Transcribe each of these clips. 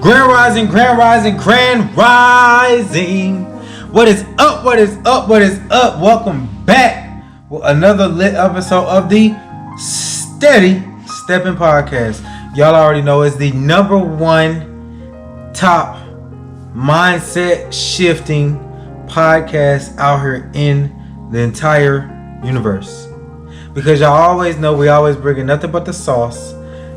Grand Rising, Grand Rising, Grand Rising. What is up? What is up? What is up? Welcome back with another lit episode of the SteadyStepping.Podcast. Y'all already know it's the number one top mindset shifting podcast out here in the entire universe. Because y'all always know we always bringing nothing but the sauce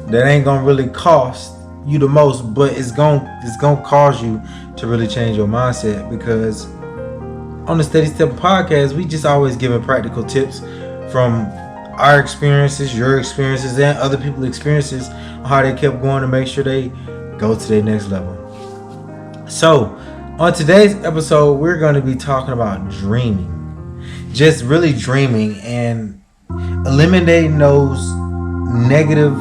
that ain't gonna really cost you the most, but it's gonna cause you to really change your mindset. Because on the SteadyStepping.Podcast, we just always giving practical tips from our experiences, your experiences, and other people's experiences on how they kept going to make sure they go to their next level. So on today's episode, we're going to be talking about dreaming, just really dreaming and eliminating those negative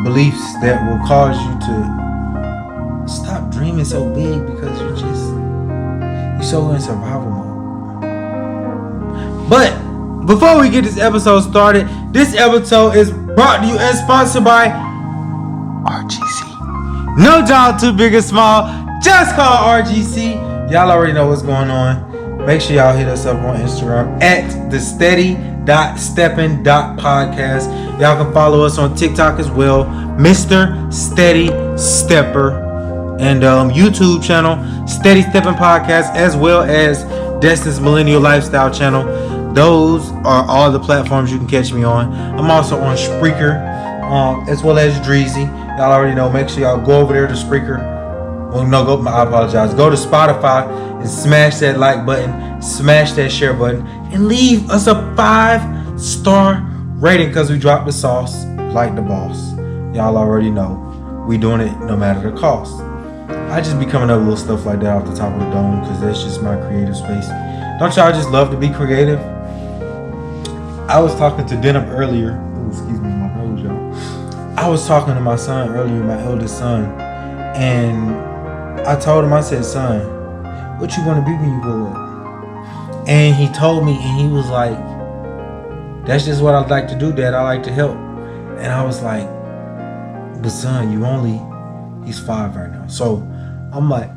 beliefs that will cause you to stop dreaming so big because you're so in survival mode. But before we get this episode started, this episode is brought to you and sponsored by RGC. No job too big or small, just call RGC. Y'all already know what's going on. Make sure y'all hit us up on Instagram at the Steady.Stepping.Podcast. Y'all can follow us on TikTok as well, Mr. Steady Stepper, and YouTube channel SteadyStepping.Podcast, as well as Destine's Millinneal lifestyle channel. Those are all the platforms you can catch me on. I'm also on Spreaker, as well as Dreezy. Y'all already know. Make sure y'all go over there to Spreaker. I apologize. Go to Spotify and smash that like button, smash that share button, and leave us a 5-star rating because we dropped the sauce like the boss. Y'all already know. We doing it no matter the cost. I just be coming up with little stuff like that off the top of the dome because that's just my creative space. Don't y'all just love to be creative? I was talking to Denham earlier. Ooh, excuse me, my nose, y'all. I was talking to my son earlier, my eldest son, and I told him, I said, son, what you want to be when you grow up? And he told me, and he was like, that's just what I'd like to do, Dad. I like to help. And I was like, but son, he's 5 right now. So I'm like,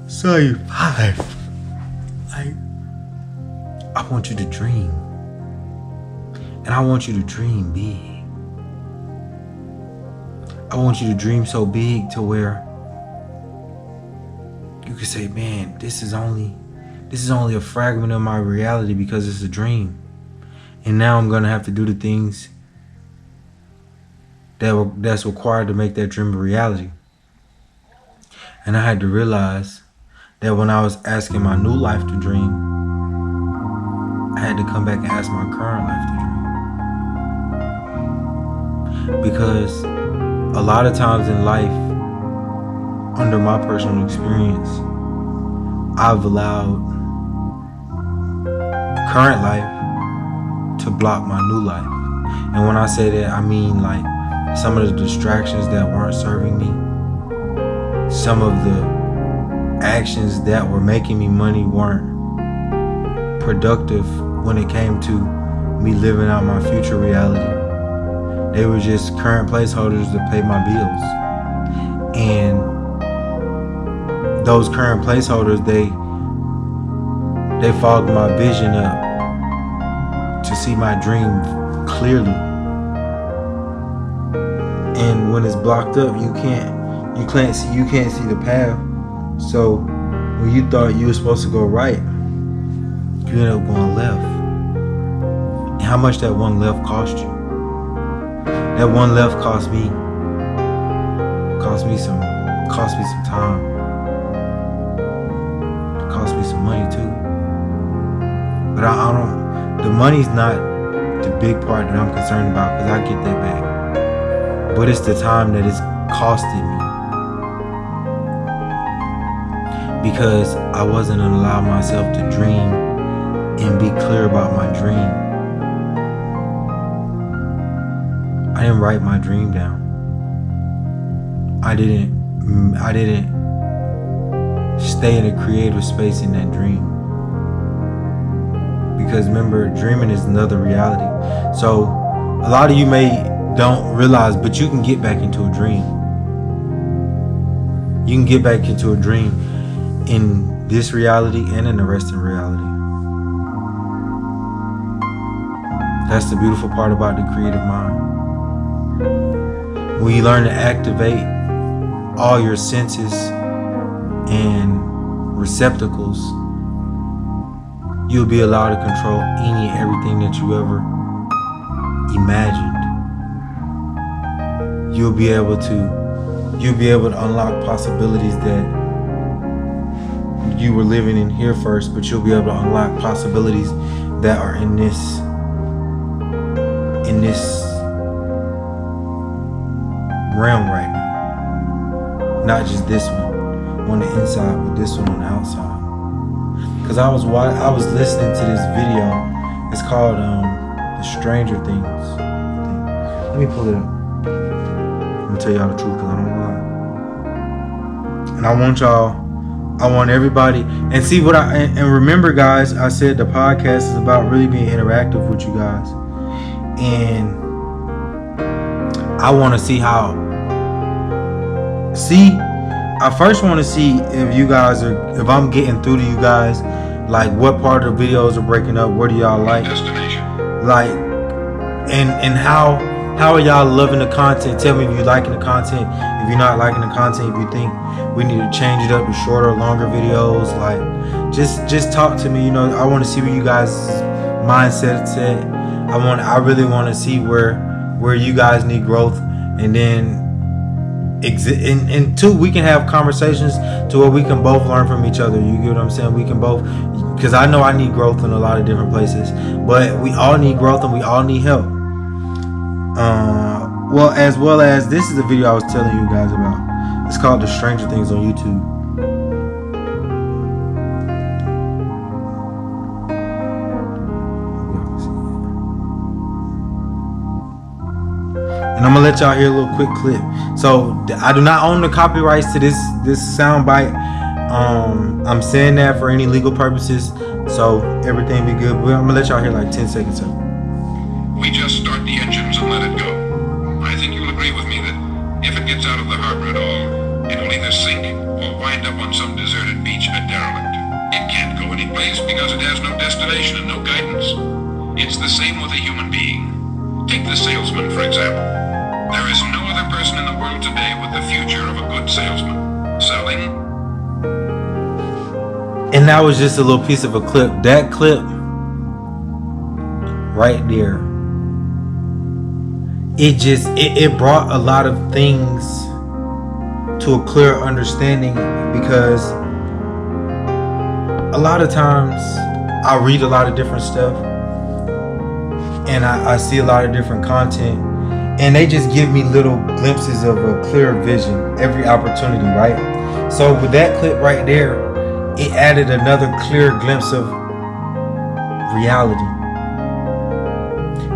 son, you're 5. Like, I want you to dream. And I want you to dream big. I want you to dream so big to where you could say, man, this is only a fragment of my reality because it's a dream. And now I'm gonna have to do the things that's required to make that dream a reality. And I had to realize that when I was asking my new life to dream, I had to come back and ask my current life to dream. Because a lot of times in life, under my personal experience, I've allowed current life to block my new life. And when I say that, I mean like some of the distractions that weren't serving me, some of the actions that were making me money weren't productive when it came to me living out my future reality. They were just current placeholders to pay my bills. And those current placeholders, they fogged my vision up to see my dream clearly. And when it's blocked up, you can't see the path. So when you thought you were supposed to go right, you ended up going left. And how much that one left cost you? That one left cost me some time. It cost me some money too. But the money's not the big part that I'm concerned about, because I get that back. But it's the time that it's costing me. Because I wasn't gonna allow myself to dream and be clear about my dream. I didn't write my dream down. I didn't stay in a creative space in that dream. Because remember, dreaming is another reality. So a lot of you don't realize, but you can get back into a dream. You can get back into a dream in this reality and in the resting reality. That's the beautiful part about the creative mind. When you learn to activate all your senses and receptacles, you'll be allowed to control any and everything that you ever imagined. You'll be able to unlock possibilities that you were living in here first, but you'll be able to unlock possibilities that are in this realm right now. Not just this one on the inside, but this one on the outside. Because I was listening to this video. It's called The Stranger Things. Let me pull it up. I'm gonna tell y'all the truth because I don't lie. And I want everybody, and see what and remember guys, I said the podcast is about really being interactive with you guys. And I want to see I first want to see if I'm getting through to you guys, like what part of the videos are breaking up, what do y'all like? Like, and how are y'all loving the content? Tell me if you're liking the content. If you're not liking the content, if you think we need to change it up to shorter, longer videos, like just talk to me. I want to see where you guys' mindset's at. I really want to see where you guys need growth, and then and two, we can have conversations to where we can both learn from each other. You get what I'm saying? We can both, because I know I need growth in a lot of different places, but we all need growth and we all need help. As well as this is a video I was telling you guys about. It's called The Stranger Things on YouTube. And I'm gonna let y'all hear a little quick clip. So I do not own the copyrights to this sound bite. I'm saying that for any legal purposes, so everything be good. But I'm gonna let y'all hear like 10 seconds of it. We just start the engines and let it go. I think you'll agree with me that if it gets out of the harbor at all, it'll either sink or wind up on some deserted beach, a derelict. It can't go anyplace because it has no destination and no guidance. It's the same with a human being. Take the salesman, for example. There is no other person in the world today with the future of a good salesman. Selling. And that was just a little piece of a clip. That clip right there, it brought a lot of things to a clear understanding, because a lot of times I read a lot of different stuff and I see a lot of different content, and they just give me little glimpses of a clear vision every opportunity, right? So with that clip right there, it added another clear glimpse of reality.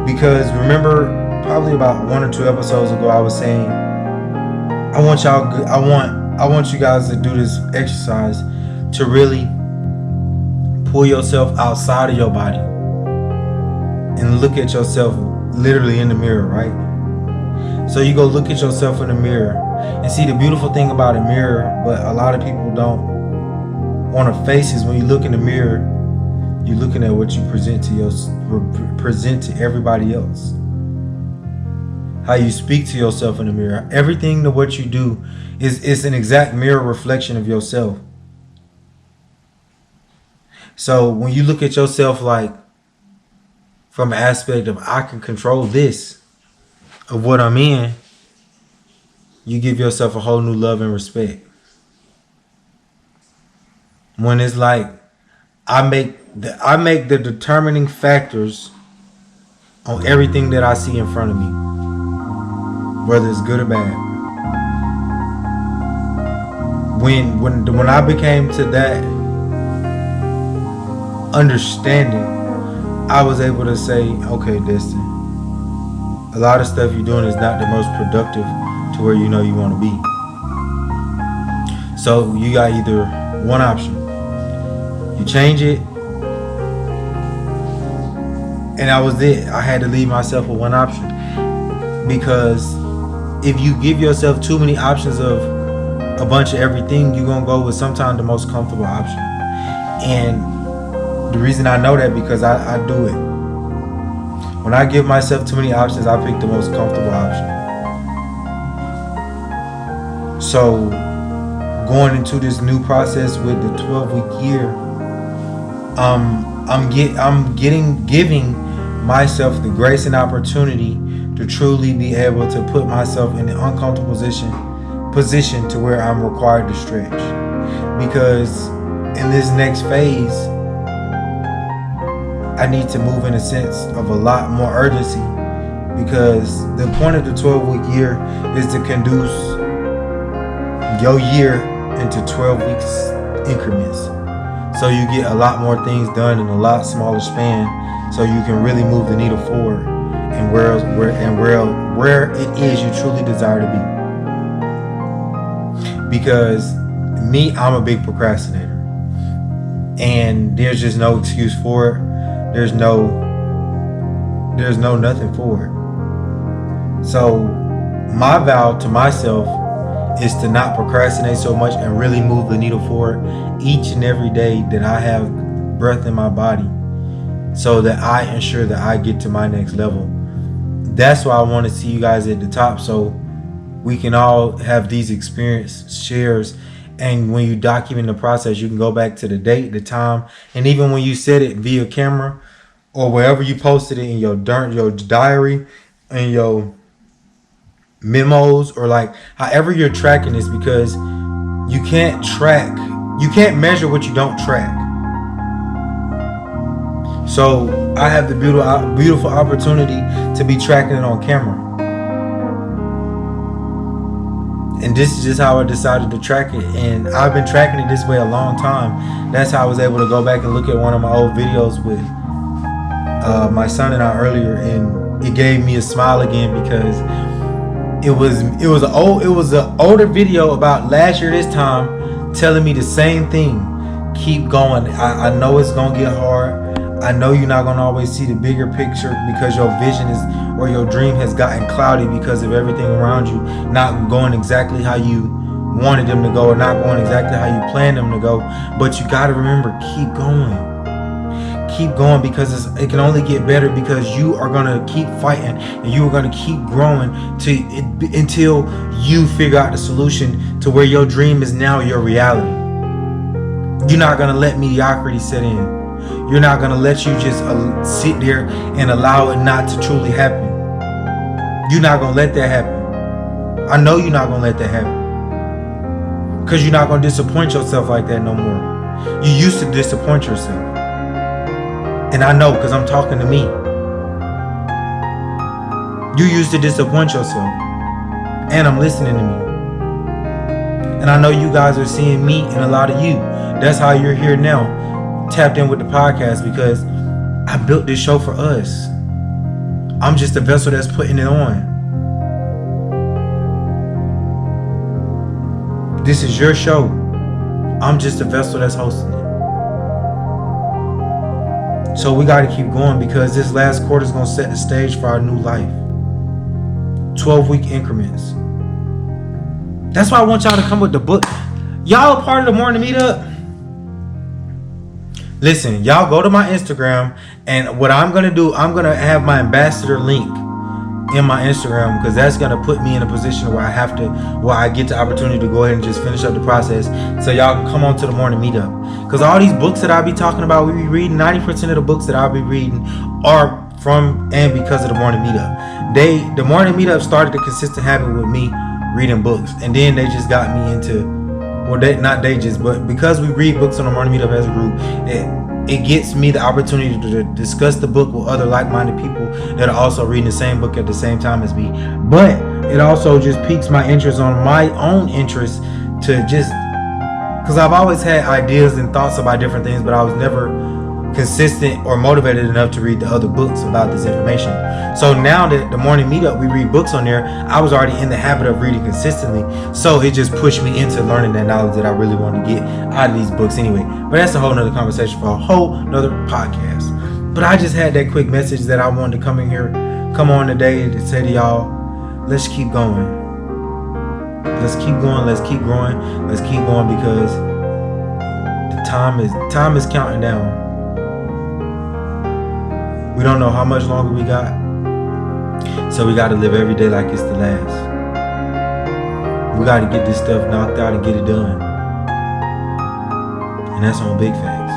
Because remember, probably about 1 or 2 episodes ago, I was saying I want you guys to do this exercise to really pull yourself outside of your body and look at yourself literally in the mirror, right? So you go look at yourself in the mirror and see the beautiful thing about a mirror, but a lot of people don't want to face is when you look in the mirror, you're looking at what you present to everybody else. How you speak to yourself in the mirror. Everything to what you do is an exact mirror reflection of yourself. So when you look at yourself like from an aspect of I can control this, of what I'm in, you give yourself a whole new love and respect. When it's like I make the determining factors on everything that I see in front of me, whether it's good or bad. When I became to that understanding, I was able to say, okay, Destine, a lot of stuff you're doing is not the most productive to where you know you want to be. So you got either one option. You change it, and that was it. I had to leave myself with one option, because if you give yourself too many options of a bunch of everything, you're gonna go with sometimes the most comfortable option. And the reason I know that because I do it. When I give myself too many options, I pick the most comfortable option. So going into this new process with the 12-week year, I'm giving myself the grace and opportunity to truly be able to put myself in an uncomfortable position to where I'm required to stretch. Because in this next phase, I need to move in a sense of a lot more urgency, because the point of the 12-week year is to conduce your year into 12 weeks increments. So you get a lot more things done in a lot smaller span, so you can really move the needle forward and where it is you truly desire to be. Because me, I'm a big procrastinator, and there's just no excuse for it. There's no nothing for it. So my vow to myself is to not procrastinate so much and really move the needle forward each and every day that I have breath in my body, so that I ensure that I get to my next level. That's why I want to see you guys at the top, so we can all have these experience shares. And when you document the process, you can go back to the date, the time, and even when you set it via camera or wherever you posted it in your diary and your memos, or like however you're tracking this, because you can't measure what you don't track. So I have the beautiful opportunity to be tracking it on camera. And this is just how I decided to track it. And I've been tracking it this way a long time. That's how I was able to go back and look at one of my old videos with my son and I earlier, and it gave me a smile again, because it was an older video about last year this time, telling me the same thing. Keep going. I know it's gonna get hard. I know you're not gonna always see the bigger picture, because your vision or your dream has gotten cloudy because of everything around you not going exactly how you wanted them to go, or not going exactly how you planned them to go. But you gotta remember, keep going. Keep going, because it can only get better, because you are going to keep fighting and you are going to keep growing until you figure out the solution to where your dream is now your reality. You're not going to let mediocrity set in. You're not going to let you just sit there and allow it not to truly happen. You're not going to let that happen. I know you're not going to let that happen, because you're not going to disappoint yourself like that no more. You used to disappoint yourself. And I know, because I'm talking to me. You used to disappoint yourself. And I'm listening to me. And I know you guys are seeing me and a lot of you. That's how you're here now, tapped in with the podcast, because I built this show for us. I'm just a vessel that's putting it on. This is your show. I'm just a vessel that's hosting it. So we got to keep going, because this last quarter is going to set the stage for our new life. 12-week increments. That's why I want y'all to come with the book. Y'all are part of the morning meetup. Listen, y'all go to my Instagram, and what I'm going to do, I'm going to have my ambassador link in my Instagram, because that's going to put me in a position where I get the opportunity to go ahead and just finish up the process, so y'all can come on to the morning meetup. Because all these books that I'll be talking about, we be reading, 90% of the books that I'll be reading are from and because of the morning meetup. The morning meetup started a consistent habit with me reading books, and then they just got me into, but because we read books on the morning meetup as a group, it gets me the opportunity to discuss the book with other like-minded people that are also reading the same book at the same time as me. But it also just piques my interest on my own interest, to just, because I've always had ideas and thoughts about different things, but I was never consistent or motivated enough to read the other books about this information. So now that the morning meetup, we read books on there, I was already in the habit of reading consistently, so it just pushed me into learning that knowledge that I really wanted to get out of these books anyway. But that's a whole nother conversation for a whole nother podcast. But I just had that quick message that I wanted to come on today to say to y'all, let's keep going. Let's keep going. Let's keep growing. Let's keep going because the time is counting down. We don't know how much longer we got. So we got to live every day like it's the last. We got to get this stuff knocked out and get it done. And that's on big facts.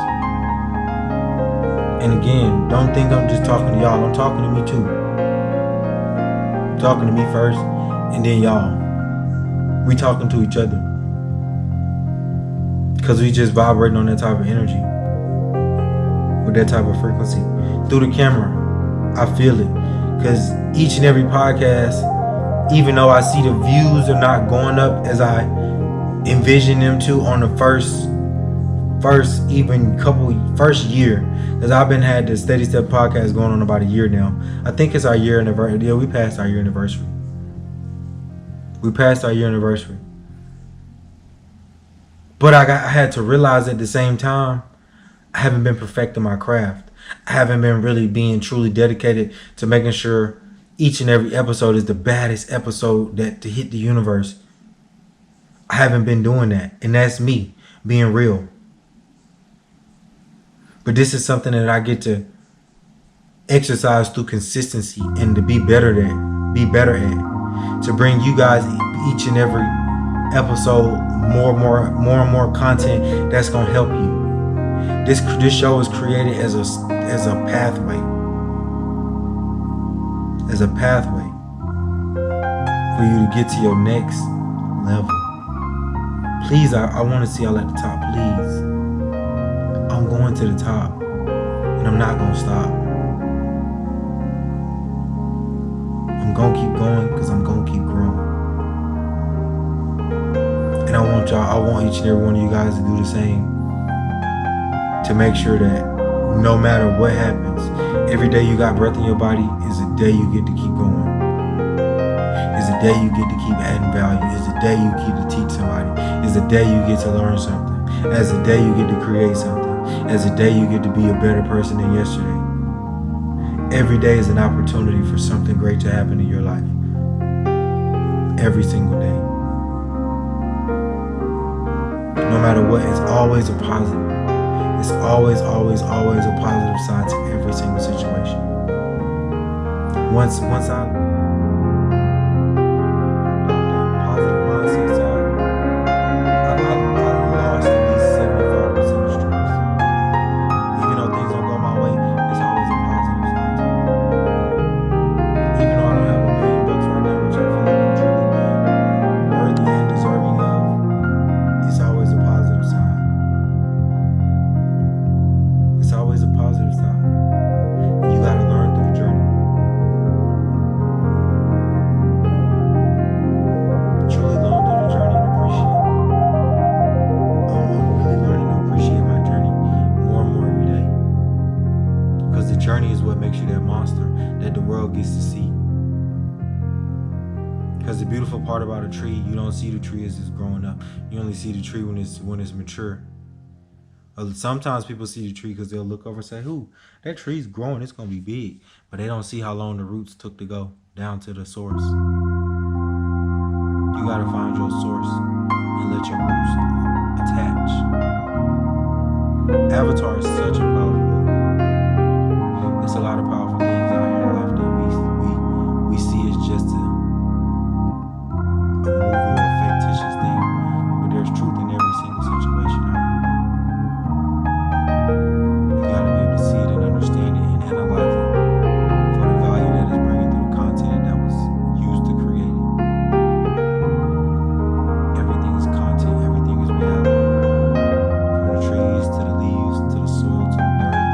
And again, don't think I'm just talking to y'all. I'm talking to me too. I'm talking to me first and then y'all. We talking to each other. Because we just vibrating on that type of energy. With that type of frequency. Through the camera. I feel it. Because each and every podcast, even though I see the views are not going up as I envision them to on the first year. Because I've been had the Steady Step podcast going on about a year now. I think it's our year anniversary. Yeah, we passed our year anniversary. But I had to realize at the same time, I haven't been perfecting my craft. I haven't been really being truly dedicated to making sure each and every episode is the baddest episode that to hit the universe. I haven't been doing that. And that's me being real. But this is something that I get to exercise through consistency and to be better at. To bring you guys each and every episode more and more content that's gonna help you. This show is created as a pathway. As a pathway for you to get to your next level. Please, I want to see y'all at the top. Please. I'm going to the top. And I'm not going to stop. I'm going to keep going because I'm going to keep growing. And I want each and every one of you guys to do the same. To make sure that no matter what happens, every day you got breath in your body is a day you get to keep going. Is a day you get to keep adding value. Is a day you get to teach somebody. Is a day you get to learn something. As a day you get to create something. As a day you get to be a better person than yesterday. Every day is an opportunity for something great to happen in your life. Every single day. No matter what, it's always a positive. It's always a positive side to every single situation. Once I positive mindset side, I lost at least 75% of stress. Even though things don't go my way, it's always a positive side to it. Even though I don't have $1 million right now, which I feel like I'm truly worthy and deserving of, it's always a positive side. It's always a positive side. You gotta learn through the journey. Truly learn through the journey and appreciate. I'm really learning to appreciate my journey more and more every day. Because the journey is what makes you that monster that the world gets to see. Because the beautiful part about a tree, you don't see the tree as it's growing up. You only see the tree when it's mature. Sometimes people see the tree because they'll look over and say, "Ooh, that tree's growing, it's going to be big." But they don't see how long the roots took to go down to the source. You got to find your source and let your roots attach. Avatar is such a powerful movie. There's a lot of powerful things out here in life that we see as just a movie or a fictitious thing. But there's truth in every single situation out here. You gotta be able to see it and understand it and analyze it for the value that it's bringing through the content that was used to create it. Everything is content, everything is reality. From the trees to the leaves to the soil to the dirt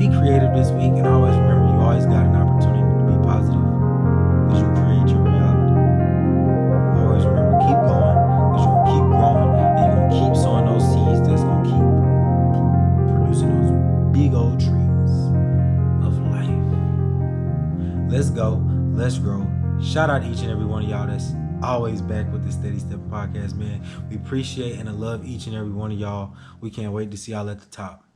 be creative this week, and always remember, you always got an opportunity to be positive because you create your reality. Always remember, keep going because you're going to keep growing, and you're going to keep sowing those seeds that's going to keep producing those big old trees of life. Let's go. Let's grow. Shout out to each and every one of y'all that's always back with the Steady Stepping Podcast, man. We appreciate and I love each and every one of y'all. We can't wait to see y'all at the top.